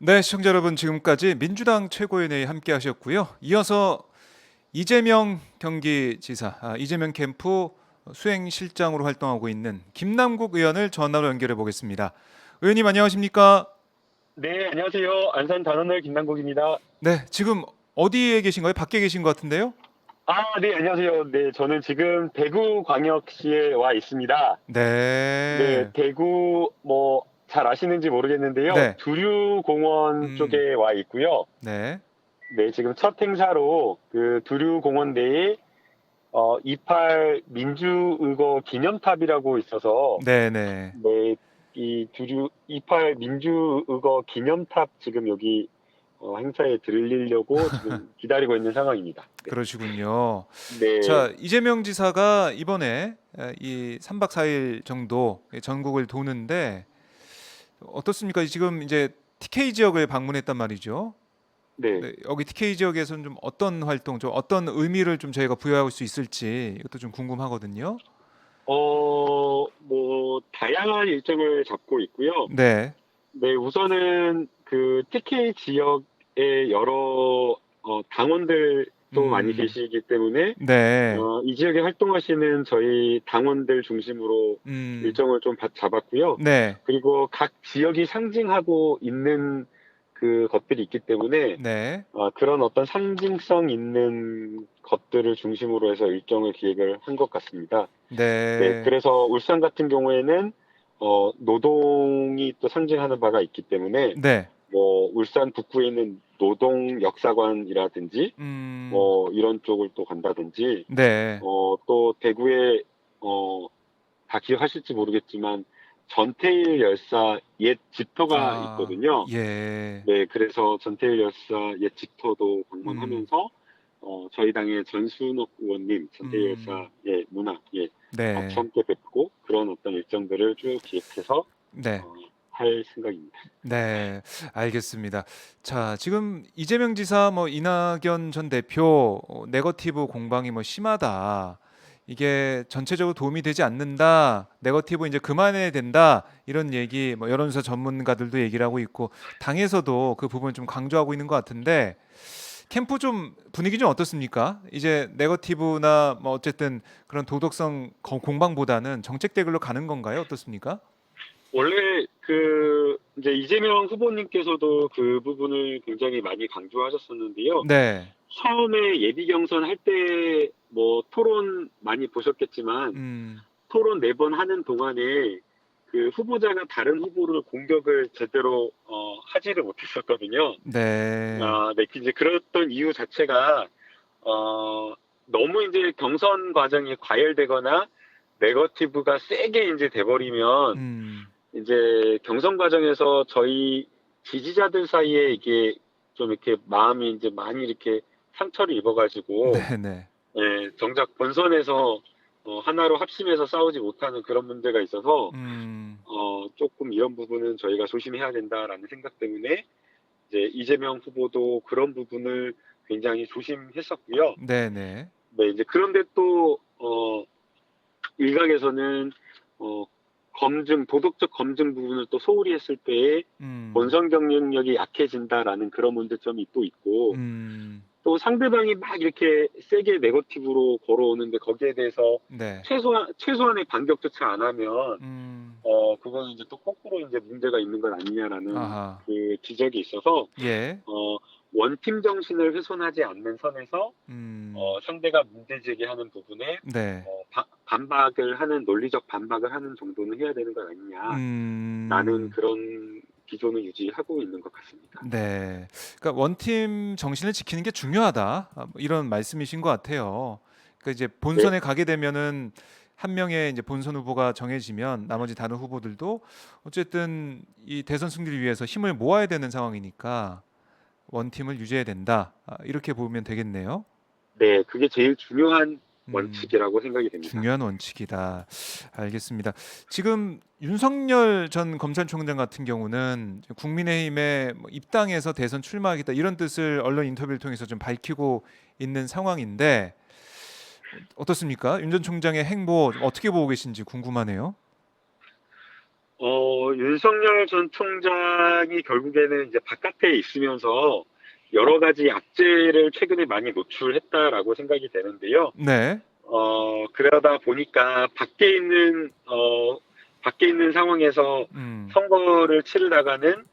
네, 시청자 여러분 지금까지 민주당 최고위원회에 함께 하셨고요. 이어서 이재명 경기지사, 이재명 캠프 수행실장으로 활동하고 있는 김남국 의원을 전화로 연결해 보겠습니다. 의원님 안녕하십니까? 네, 안녕하세요. 안산 단원을 김남국입니다. 네, 지금 어디에 계신가요? 밖에 계신 것 같은데요? 네, 안녕하세요. 네, 저는 지금 대구광역시에 와 있습니다. 네, 네, 대구 잘 아시는지 모르겠는데요. 네, 두류공원 음, 쪽에 와 있고요. 네, 네, 지금 첫 행사로 그 두류공원 내에 28 민주의거 기념탑이라고 있어서 네, 네. 네, 이 두류 28 민주의거 기념탑 지금 여기 행사에 들리려고 지금 기다리고 있는 상황입니다. 네. 그러시군요. 네, 자, 이재명 지사가 이번에 이 3박 4일 정도 전국을 도는데 어떻습니까? 지금 이제 TK 지역을 방문했단 말이죠. 네. 네, 여기 TK 지역에서는 좀 어떤 활동, 좀 어떤 의미를 좀 저희가 부여할 수 있을지 이것도 좀 궁금하거든요. 다양한 일정을 잡고 있고요. 네, 네, 우선은 그 TK 지역의 여러 당원들도 많이 음, 계시기 때문에 네, 이 지역에 활동하시는 저희 당원들 중심으로 음, 일정을 좀 잡았고요. 네, 그리고 각 지역이 상징하고 있는 그 것들이 있기 때문에 네, 그런 어떤 상징성 있는 것들을 중심으로 해서 일정을 기획을 한 것 같습니다. 네, 네, 그래서 울산 같은 경우에는 노동이 또 상징하는 바가 있기 때문에 네, 울산 북구에 있는 노동 역사관이라든지 이런 쪽을 또 간다든지 네, 또 대구에 어, 다 기억하실지 모르겠지만 전태일 열사 옛 집터가 있거든요. 예, 네, 그래서 전태일 열사 옛 집터도 음, 방문하면서 저희 당의 전순옥 의원님, 전태일 음, 열사의 누나, 같이 네, 함께 뵙고 그런 어떤 일정들을 쭉 기획해서 네. 어, 할 생각입니다. 네, 알겠습니다. 자, 지금 이재명 지사, 이낙연 전 대표 네거티브 공방이 심하다. 이게 전체적으로 도움이 되지 않는다. 네거티브 이제 그만해야 된다. 이런 얘기, 여론조사 전문가들도 얘기를 하고 있고, 당에서도 그 부분을 좀 강조하고 있는 것 같은데, 캠프 좀 분위기 좀 어떻습니까? 이제 네거티브나 어쨌든 그런 도덕성 공방보다는 정책 대결로 가는 건가요? 어떻습니까? 원래 이제 이재명 후보님께서도 그 부분을 굉장히 많이 강조하셨었는데요. 네, 처음에 예비 경선 할 때 토론 많이 보셨겠지만 음, 토론 4번 하는 동안에 그 후보자가 다른 후보를 공격을 제대로 하지를 못했었거든요. 네. 네, 이제 그랬던 이유 자체가 너무 이제 경선 과정이 과열되거나 네거티브가 세게 이제 돼버리면 음, 이제 경선 과정에서 저희 지지자들 사이에 이게 좀 이렇게 마음이 이제 많이 이렇게 상처를 입어가지고 네네. 정작 본선에서 하나로 합심해서 싸우지 못하는 그런 문제가 있어서 음, 조금 이런 부분은 저희가 조심해야 된다라는 생각 때문에 이제 이재명 후보도 그런 부분을 굉장히 조심했었고요. 네네. 네, 이제 그런데 또 일각에서는 어, 도덕적 검증 부분을 또 소홀히 했을 때에 음, 본선 경쟁력이 약해진다라는 그런 문제점이 또 있고 음, 또 상대방이 막 이렇게 세게 네거티브로 걸어오는데 거기에 대해서 네. 최소한의 반격조차 안 하면 음, 그거는 이제 또 거꾸로 이제 문제가 있는 건 아니냐라는 아하. 그 지적이 있어서 예. 어, 원팀 정신을 훼손하지 않는 선에서 상대가 문제 제기하는 부분에 네. 반박을 하는 논리적 반박을 하는 정도는 해야 되는 것 아니냐라는 음, 그런 기조는 유지하고 있는 것 같습니다. 네. 그러니까 원팀 정신을 지키는 게 중요하다. 이런 말씀이신 것 같아요. 그러니까 이제 네, 본선에 가게 되면은 한 명의 이제 본선 후보가 정해지면 나머지 다른 후보들도 어쨌든 이 대선 승리를 위해서 힘을 모아야 되는 상황이니까 원팀을 유지해야 된다. 이렇게 보면 되겠네요. 네, 그게 제일 중요한 음, 원칙이라고 생각이 됩니다. 중요한 원칙이다. 알겠습니다. 지금 윤석열 전 검찰총장 같은 경우는 국민의힘에 입당해서 대선 출마하겠다 이런 뜻을 언론 인터뷰를 통해서 좀 밝히고 있는 상황인데 어떻습니까? 윤 전 총장의 행보 좀 어떻게 보고 계신지 궁금하네요. 윤석열 전 총장이 결국에는 이제 바깥에 있으면서 여러 가지 악재를 최근에 많이 노출했다라고 생각이 되는데요. 네. 그러다 보니까 밖에 있는 상황에서 음. 선거를 치르다가는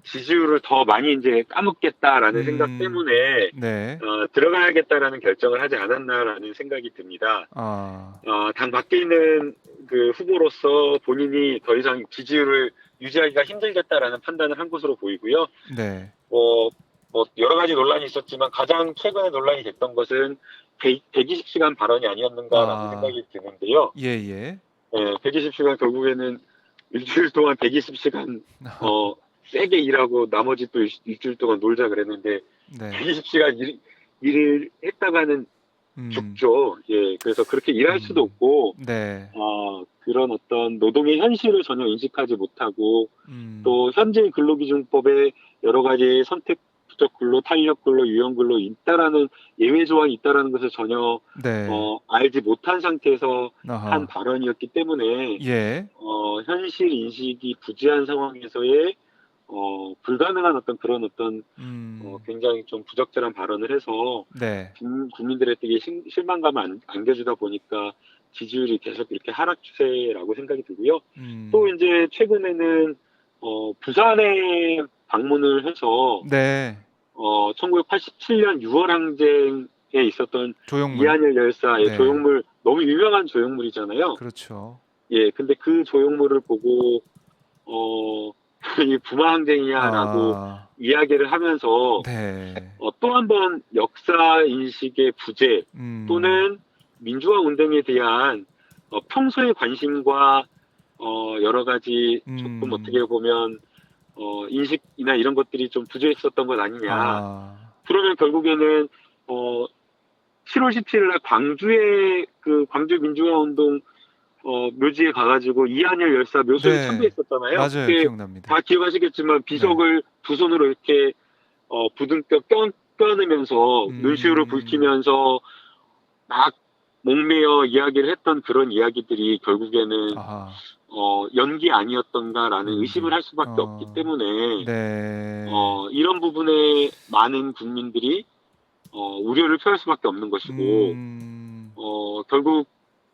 지지율을 더 많이 이제 까먹겠다라는 생각 음. 때문에 네. 들어가야겠다라는 결정을 하지 않았나라는 생각이 듭니다. 아. 당 밖에 있는 그 후보로서 본인이 더 이상 지지율을 유지하기가 힘들겠다라는 판단을 한 것으로 보이고요. 네. 여러 가지 논란이 있었지만 가장 최근에 논란이 됐던 것은 120시간 발언이 아니었는가라는 아. 생각이 드는데요. 예예. 120시간 결국에는 일주일 동안 120시간 세게 일하고 나머지 또 일주일 동안 놀자 그랬는데 네. 120시간 일을 했다가는 죽죠. 예, 그래서 그렇게 일할 수도 없고 네. 그런 어떤 노동의 현실을 전혀 인식하지 못하고 음. 또 현재 근로기준법에 여러 가지 선택적 근로, 탄력 근로, 유연 근로 있다라는 예외 조항이 있다라는 것을 전혀 네. 알지 못한 상태에서 아하. 한 발언이었기 때문에 예. 현실 인식이 부재한 상황에서의 불가능한 어떤 그런 어떤 굉장히 좀 부적절한 발언을 해서 네. 국민들에게 실망감을 안겨주다 보니까 지지율이 계속 이렇게 하락 추세라고 생각이 들고요. 또 이제 최근에는 부산에 방문을 해서 네. 1987년 6월 항쟁에 있었던 조형물. 이한열 열사의 네. 조형물 너무 유명한 조형물이잖아요. 그렇죠. 예, 근데 그 조형물을 보고 이 부마 항쟁이야라고 이야기를 하면서 네. 또 한 번 역사 인식의 부재 또는 민주화 운동에 대한 평소의 관심과 여러 가지 조금 어떻게 보면 인식이나 이런 것들이 좀 부재했었던 것 아니냐. 그러면 결국에는 7월 17일 날 광주에 그 광주 민주화 운동 묘지에 가가지고 이한열 열사 묘소에 네. 참배했었잖아요. 맞아요. 그때 기억납니다. 다 기억하시겠지만 비석을 두 손으로 이렇게 부둥켜 껴안으면서 눈시울을 붉히면서 막 목매어 이야기를 했던 그런 이야기들이 결국에는 아하. 연기 아니었던가라는 의심을 할 수밖에 없기 때문에 네. 이런 부분에 많은 국민들이 우려를 표할 수밖에 없는 것이고 결국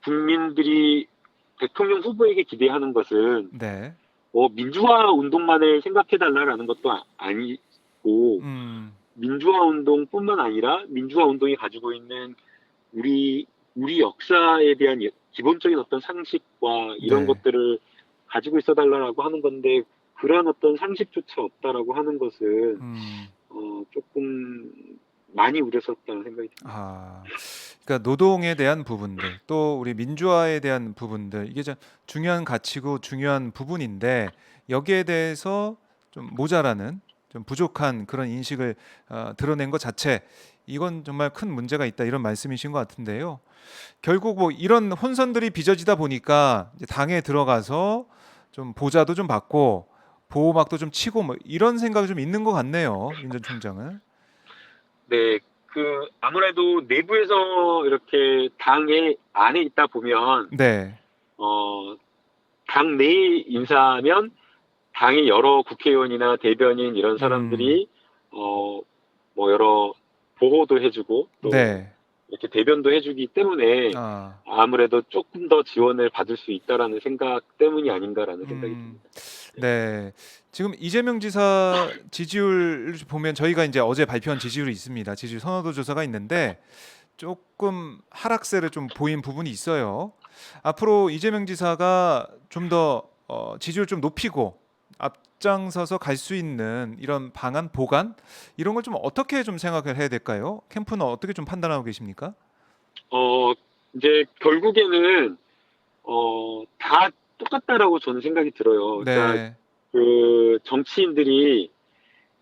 국민들이 대통령 후보에게 기대하는 것은 네. 민주화 운동만을 생각해달라라는 것도 아니고 민주화 운동뿐만 아니라 민주화 운동이 가지고 있는 우리 역사에 대한 기본적인 어떤 상식과 이런 네. 것들을 가지고 있어달라고 하는 건데 그런 어떤 상식조차 없다라고 하는 것은 조금 많이 우려스럽다는 생각이 듭니다. 그러니까 노동에 대한 부분들, 또 우리 민주화에 대한 부분들, 이게 좀 중요한 가치고 중요한 부분인데 여기에 대해서 좀 모자라는, 좀 부족한 그런 인식을 드러낸 것 자체, 이건 정말 큰 문제가 있다, 이런 말씀이신 것 같은데요. 결국 뭐 이런 혼선들이 빚어지다 보니까 이제 당에 들어가서 좀 보좌도 좀 받고 보호막도 좀 치고 뭐 이런 생각이 좀 있는 것 같네요, 윤 전 총장은. 네, 아무래도 내부에서 이렇게 당의 안에 있다 보면, 네. 당 내 인사면 당의 여러 국회의원이나 대변인 이런 사람들이, 여러 보호도 해주고, 또 네. 이렇게 대변도 해주기 때문에 아무래도 조금 더 지원을 받을 수 있다라는 생각 때문이 아닌가라는 생각이 듭니다. 네. 지금 이재명 지사 지지율 보면 저희가 이제 어제 발표한 지지율이 있습니다. 지지율 선호도 조사가 있는데 조금 하락세를 좀 보인 부분이 있어요. 앞으로 이재명 지사가 좀 더 지지율 좀 높이고 앞장서서 갈 수 있는 이런 방안, 보관 이런 걸 좀 어떻게 좀 생각을 해야 될까요? 캠프는 어떻게 좀 판단하고 계십니까? 이제 결국에는 다 똑같다라고 저는 생각이 들어요. 그러니까 네. 그 정치인들이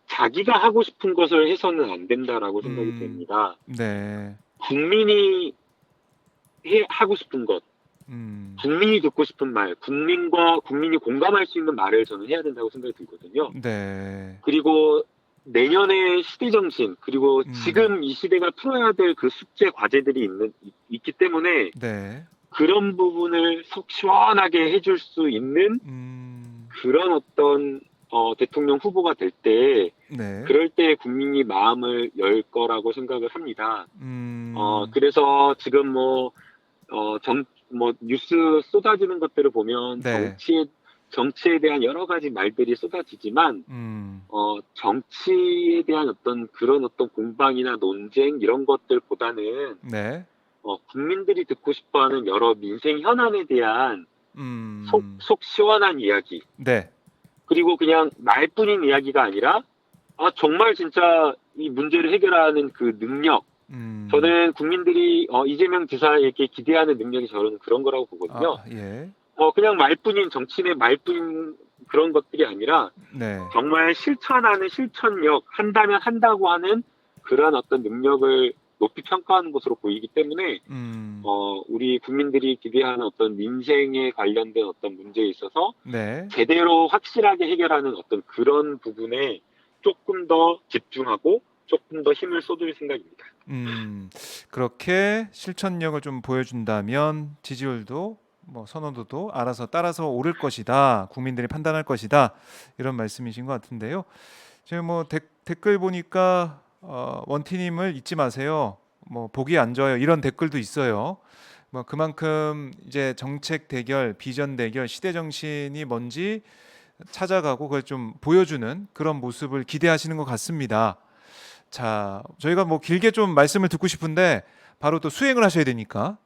자기가 하고 싶은 것을 해서는 안 된다라고 생각이 됩니다. 네. 국민이 하고 싶은 것, 국민이 듣고 싶은 말, 국민이 공감할 수 있는 말을 저는 해야 된다고 생각이 들거든요. 네. 그리고 내년의 시대 정신, 그리고 지금 이 시대가 풀어야 될 그 숙제 과제들이 있기 때문에 네. 그런 부분을 속 시원하게 해줄 수 있는 그런 어떤 대통령 후보가 될 때, 네. 그럴 때 국민이 마음을 열 거라고 생각을 합니다. 음. 그래서 지금 뉴스 쏟아지는 것들을 보면 네. 정치에 대한 여러 가지 말들이 쏟아지지만, 음. 정치에 대한 그런 공방이나 논쟁 이런 것들보다는, 네. 국민들이 듣고 싶어 하는 여러 민생 현안에 대한 음. 속 시원한 이야기, 네. 그리고 그냥 말뿐인 이야기가 아니라, 정말 진짜 이 문제를 해결하는 그 능력, 음. 저는 국민들이 이재명 지사에게 기대하는 능력이 저는 그런 거라고 보거든요. 예. 그냥 말뿐인 정치인의 말뿐인 그런 것들이 아니라 네. 정말 실천하는 실천력, 한다면 한다고 하는 그런 능력을 높이 평가하는 것으로 보이기 때문에 음. 우리 국민들이 기대하는 민생에 관련된 문제에 있어서 네. 제대로 확실하게 해결하는 그런 부분에 조금 더 집중하고 조금 더 힘을 쏟을 생각입니다. 그렇게 실천력을 좀 보여준다면 지지율도 뭐 선호도도 알아서 따라서 오를 것이다. 국민들이 판단할 것이다. 이런 말씀이신 것 같은데요. 지금 뭐 댓글 보니까 원티님을 잊지 마세요. 뭐 보기 안 좋아요. 이런 댓글도 있어요. 뭐 그만큼 이제 정책 대결, 비전 대결, 시대 정신이 뭔지 찾아가고 그걸 좀 보여주는 그런 모습을 기대하시는 것 같습니다. 자, 저희가 뭐 길게 좀 말씀을 듣고 싶은데 바로 또 수행을 하셔야 되니까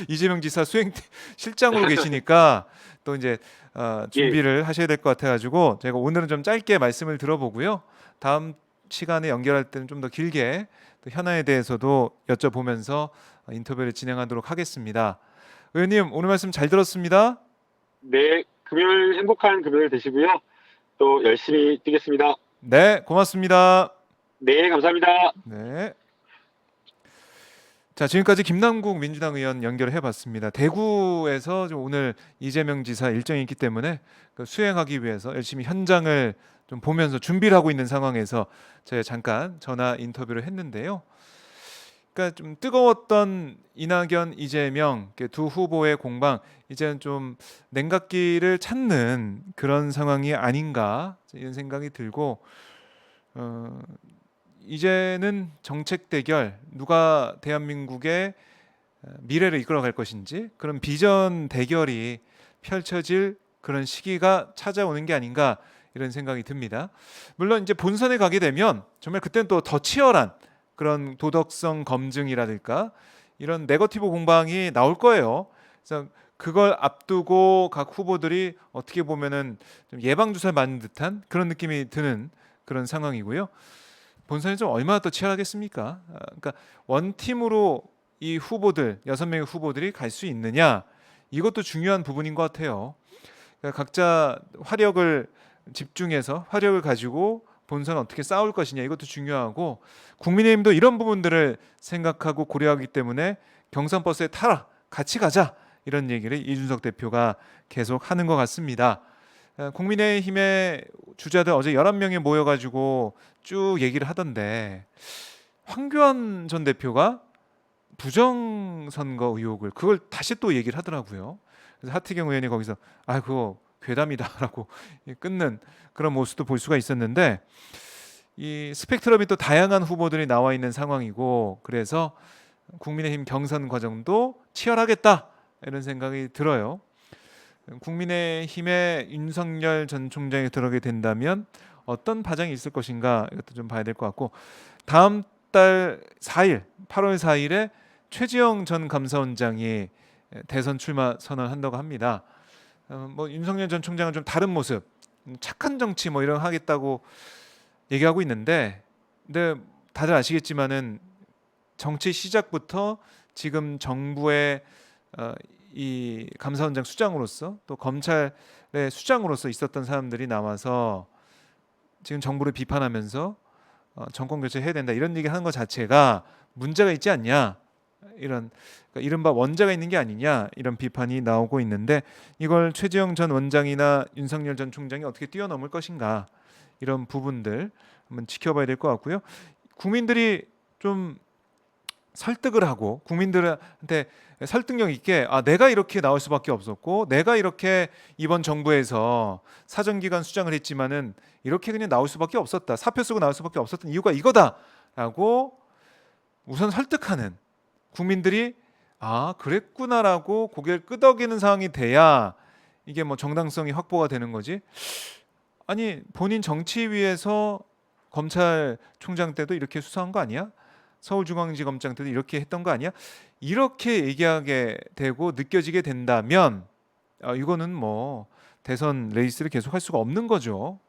이재명 지사 수행 실장으로 계시니까 또 이제 예, 준비를 하셔야 될 것 같아가지고 제가 오늘은 좀 짧게 말씀을 들어보고요. 다음 시간에 연결할 때는 좀 더 길게 또 현안에 대해서도 여쭤보면서 인터뷰를 진행하도록 하겠습니다. 의원님 오늘 말씀 잘 들었습니다. 네, 행복한 금요일 되시고요. 또 열심히 뛰겠습니다. 네, 고맙습니다. 네, 감사합니다. 네. 자, 지금까지 김남국 민주당 의원 연결해 봤습니다. 대구에서 좀 오늘 이재명 지사 일정이 있기 때문에 그 수행하기 위해서 열심히 현장을 좀 보면서 준비를 하고 있는 상황에서 제가 잠깐 전화 인터뷰를 했는데요. 그러니까 좀 뜨거웠던 이낙연, 이재명 이렇게 두 후보의 공방 이제는 좀 냉각기를 찾는 그런 상황이 아닌가 이런 생각이 들고 어, 이제는 정책 대결 누가 대한민국의 미래를 이끌어갈 것인지 그런 비전 대결이 펼쳐질 그런 시기가 찾아오는 게 아닌가 이런 생각이 듭니다. 물론 이제 본선에 가게 되면 정말 그때는 또 더 치열한 그런 도덕성 검증이라든가 이런 네거티브 공방이 나올 거예요. 그래서 그걸 앞두고 각 후보들이 어떻게 보면은 좀 예방 주사를 맞는 듯한 그런 느낌이 드는 그런 상황이고요. 본선이 좀 얼마나 더 치열하겠습니까? 그러니까 원팀으로 이 후보들 6명의 후보들이 갈 수 있느냐 이것도 중요한 부분인 것 같아요. 그러니까 각자 화력을 집중해서 화력을 가지고 본선 어떻게 싸울 것이냐 이것도 중요하고 국민의힘도 이런 부분들을 생각하고 고려하기 때문에 경선 버스에 타라 같이 가자 이런 얘기를 이준석 대표가 계속 하는 것 같습니다. 국민의힘의 주자들 어제 11명이 모여가지고 쭉 얘기를 하던데 황교안 전 대표가 부정선거 의혹을 그걸 다시 또 얘기를 하더라고요. 그래서 하태경 의원이 거기서 그거 괴담이다라고 끊는 그런 모습도 볼 수가 있었는데 이 스펙트럼이 또 다양한 후보들이 나와 있는 상황이고 그래서 국민의힘 경선 과정도 치열하겠다 이런 생각이 들어요. 국민의힘의 윤석열 전 총장이 들어오게 된다면 어떤 파장이 있을 것인가 이것도 좀 봐야 될 것 같고 다음 달 4일 8월 4일에 최지영 전 감사원장이 대선 출마 선언한다고 합니다. 뭐 윤석열 전 총장은 좀 다른 모습 착한 정치 뭐 이런 하겠다고 얘기하고 있는데 근데 다들 아시겠지만은 정치 시작부터 지금 정부의 이 감사원장 수장으로서 또 검찰의 수장으로서 있었던 사람들이 나와서 지금 정부를 비판하면서 정권 교체해야 된다 이런 얘기 하는 것 자체가 문제가 있지 않냐 이런 그러니까 이른바 원자가 있는 게 아니냐 이런 비판이 나오고 있는데 이걸 최재형 전 원장이나 윤석열 전 총장이 어떻게 뛰어넘을 것인가 이런 부분들 한번 지켜봐야 될 것 같고요. 국민들이 좀 설득을 하고 국민들한테 설득력 있게 내가 이렇게 나올 수밖에 없었고 내가 이렇게 이번 정부에서 사정기관 수장을 했지만은 이렇게 그냥 나올 수밖에 없었다. 사표 쓰고 나올 수밖에 없었던 이유가 이거다라고 우선 설득하는 국민들이 그랬구나라고 고개를 끄덕이는 상황이 돼야 이게 뭐 정당성이 확보가 되는 거지. 아니 본인 정치위에서 검찰총장 때도 이렇게 수사한 거 아니야? 서울중앙지검장 때도 이렇게 했던 거 아니야? 이렇게 얘기하게 되고 느껴지게 된다면 이거는 뭐 대선 레이스를 계속할 수가 없는 거죠.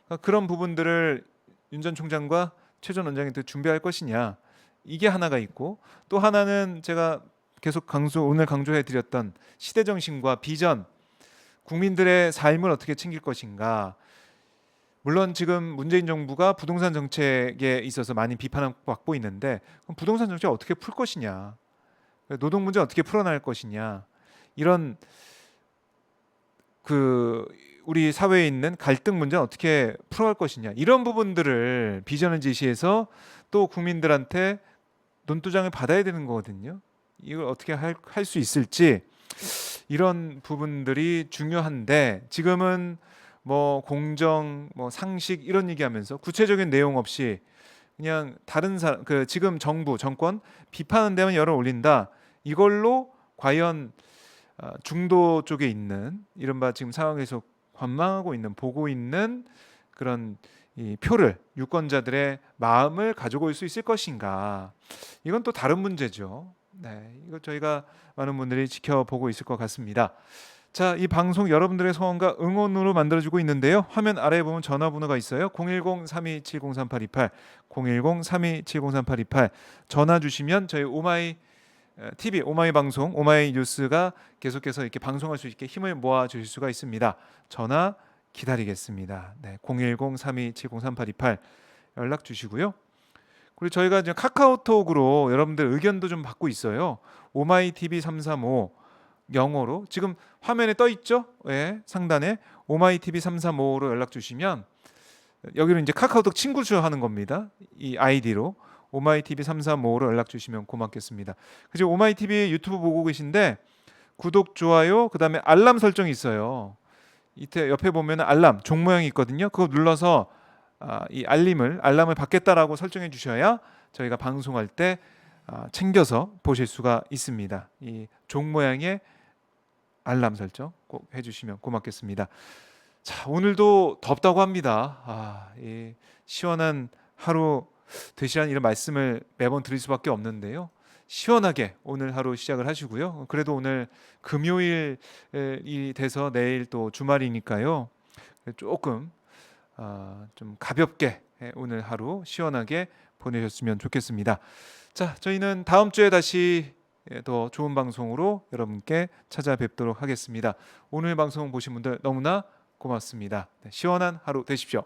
그러니까 그런 부분들을 윤 전 총장과 최 전 원장한테 준비할 것이냐 이게 하나가 있고 또 하나는 제가 계속 오늘 강조해 드렸던 시대 정신과 비전 국민들의 삶을 어떻게 챙길 것인가. 물론 지금 문재인 정부가 부동산 정책에 있어서 많이 비판을 받고 있는데 그럼 부동산 정책 어떻게 풀 것이냐, 노동 문제 어떻게 풀어나갈 것이냐, 이런 우리 사회에 있는 갈등 문제는 어떻게 풀어갈 것이냐, 이런 부분들을 비전을 제시해서 또 국민들한테 논두장을 받아야 되는 거거든요. 이걸 어떻게 할 수 있을지 이런 부분들이 중요한데 지금은 뭐 공정, 뭐 상식 이런 얘기하면서 구체적인 내용 없이 그냥 다른 사람, 지금 정권 비판하는 데만 열을 올린다. 이걸로 과연 중도 쪽에 있는 이른바 지금 상황에서 관망하고 있는 보고 있는 그런 이 표를 유권자들의 마음을 가져올 수 있을 것인가? 이건 또 다른 문제죠. 네, 이거 저희가 많은 분들이 지켜보고 있을 것 같습니다. 자, 이 방송 여러분들의 소원과 응원으로 만들어지고 있는데요. 화면 아래에 보면 전화번호가 있어요. 010-3270-3828, 010-3270-3828 전화 주시면 저희 오마이 TV, 오마이 방송, 오마이 뉴스가 계속해서 이렇게 방송할 수 있게 힘을 모아 주실 수가 있습니다. 전화 기다리겠습니다. 네, 010-3270-3828 연락 주시고요. 그리고 저희가 이제 카카오톡으로 여러분들 의견도 좀 받고 있어요. 오마이 TV 335 영어로 지금 화면에 떠 있죠? 네, 상단에 오마이 TV 335로 연락 주시면 여기로 이제 카카오톡 친구 추가하는 겁니다. 이 아이디로 오마이 TV 335로 연락 주시면 고맙겠습니다. 그리고 오마이 TV 유튜브 보고 계신데 구독, 좋아요, 그다음에 알람 설정이 있어요. 이때 옆에 보면 알람 종 모양이 있거든요. 그거 눌러서 이 알람을 받겠다라고 설정해 주셔야 저희가 방송할 때 챙겨서 보실 수가 있습니다. 이 종 모양의 알람 설정 꼭 해주시면 고맙겠습니다. 자, 오늘도 덥다고 합니다. 이 시원한 하루 되시라는 이런 말씀을 매번 드릴 수밖에 없는데요. 시원하게 오늘 하루 시작을 하시고요. 그래도 오늘 금요일이 돼서 내일 또 주말이니까요. 조금 좀 가볍게 오늘 하루 시원하게 보내셨으면 좋겠습니다. 자, 저희는 다음 주에 다시 더 좋은 방송으로 여러분께 찾아뵙도록 하겠습니다. 오늘 방송 보신 분들 너무나 고맙습니다. 시원한 하루 되십시오.